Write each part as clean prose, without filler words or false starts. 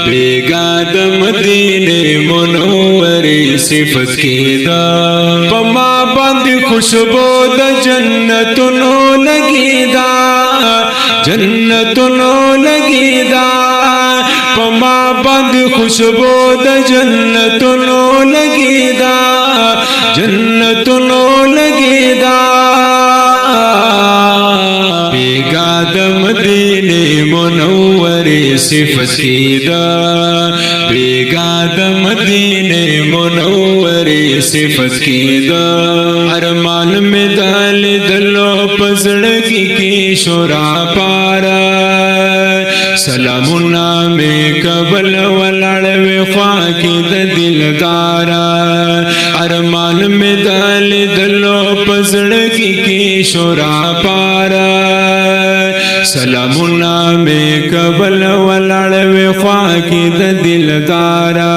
بیگا د مدینه منورې صفت کېدا پما باندې خوشبو د جنتونو لګېدا جنتونو لګېدا پما باندې خوشبو د جنتونو لګېدا جنتونو لګېدا بیگا د مدینه منورې صفت کېدا بیگا د مدینه منورې صفت کېدا ارمان میں دل دلو پزړګي کې شورا پارا سلامونه میں قبل ولړ وې خوا کې د دلدارا ارمان میں دل دلو پزړګي کې شورا پارا سلامونه میں قبل ولړ وې خوا کې د دلدارا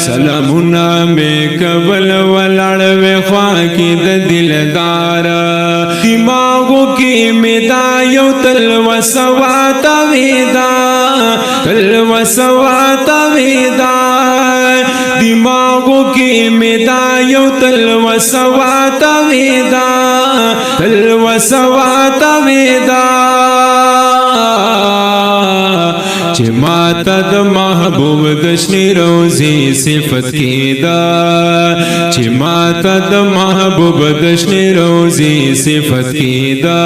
سلامونه میں قبل ولړ وې خوا کې د دلدارا دماغو کې مدا یو تل وسوات وېدا تل وسوات وېدا دماغو کې مدا یو تل وسوات وېدا تل وسوات وېدا چې ماته د محبوب د شنې روزي صفت کېدا چې ماته د محبوب د شنې روزي صفت کېدا